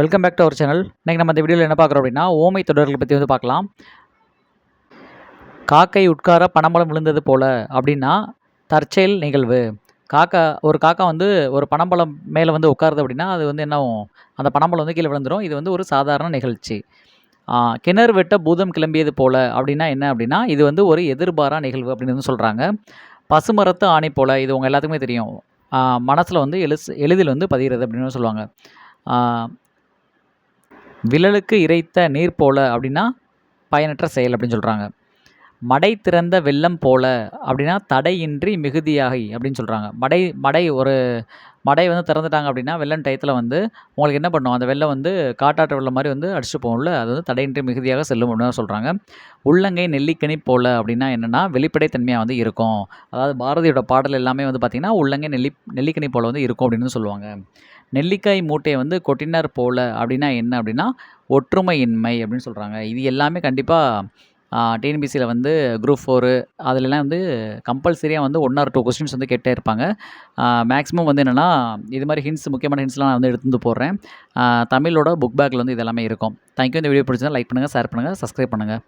Welcome back to our channel. இன்றைக்கி நம்ம இந்த வீடியோவில் என்ன பார்க்குறோம் அப்படின்னா, ஓமை தொடர்களை பற்றி வந்து பார்க்கலாம். காக்கை உட்கார பனம்பழம் விழுந்தது போல அப்படின்னா தற்செயல் நிகழ்வு. ஒரு காக்கா வந்து ஒரு பனம்பழம் மேலே வந்து உட்காருது அப்படின்னா அது வந்து என்ன ஆகும், அந்த பனம்பழம் வந்து கீழே விழுந்துடும். இது வந்து ஒரு சாதாரண நிகழ்ச்சி. கிணறு வெட்ட பூதம் கிளம்பியது போல அப்படின்னா என்ன அப்படின்னா, இது வந்து ஒரு எதிர்பாரா நிகழ்வு அப்படின்னு வந்து சொல்கிறாங்க. பசுமரத்து ஆணை போல, இது உங்கள் எல்லாத்துக்குமே தெரியும். மனசில் வந்து எளிதில் வந்து பதிகிறது அப்படின்னு சொல்லுவாங்க. விழலுக்கு இறைத்த நீர் போல அப்படின்னா பயனற்ற செயல் அப்படின்னு சொல்கிறாங்க. மடை திறந்த வெள்ளம் போல அப்படின்னா தடையின்றி மிகுதியாகி அப்படின்னு சொல்கிறாங்க. மடை வந்து திறந்துட்டாங்க அப்படின்னா வெள்ளம் டயத்தில் வந்து உங்களுக்கு என்ன பண்ணும், அந்த வெள்ளம் வந்து காட்டாற்று வெள்ளம் மாதிரி வந்து அடிச்சுட்டு போகும்ல, அது வந்து தடையின்றி மிகுதியாக செல்லும் அப்படின்னு சொல்கிறாங்க. உள்ளங்கை நெல்லிக்கனி போல அப்படின்னா என்னென்னா வெளிப்படைத்தன்மையாக வந்து இருக்கும். அதாவது பாரதியோட பாடல் எல்லாமே வந்து பார்த்திங்கன்னா உள்ளங்கை நெல்லிக்கனி போல வந்து இருக்கும் அப்படின்னு சொல்லுவாங்க. நெல்லிக்காய் மூட்டையை வந்து கொட்டினார் போல அப்படின்னா என்ன அப்படின்னா ஒற்றுமையின்மை அப்படின்னு சொல்கிறாங்க. இது எல்லாமே கண்டிப்பாக டிஎன்பிசியில் வந்து குரூப் 4 அதிலலாம் வந்து கம்பல்சரியாக வந்து 1 ஆர் 2 கொஸ்டின்ஸ் வந்து கேட்டே இருப்பாங்க. மேக்ஸிமம் வந்து என்னென்னா இது மாதிரி முக்கியமான ஹிண்ட்ஸ்லாம் நான் வந்து எடுத்து வந்து போடுறேன். தமிழோட புக் பேக்கில் வந்து இது எல்லாமே இருக்கும். தேங்க்யூ. இந்த வீடியோ பிடிச்சிருந்தா லைக் பண்ணுங்கள், ஷேர் பண்ணுங்கள், சப்ஸ்கிரைப் பண்ணுங்கள்.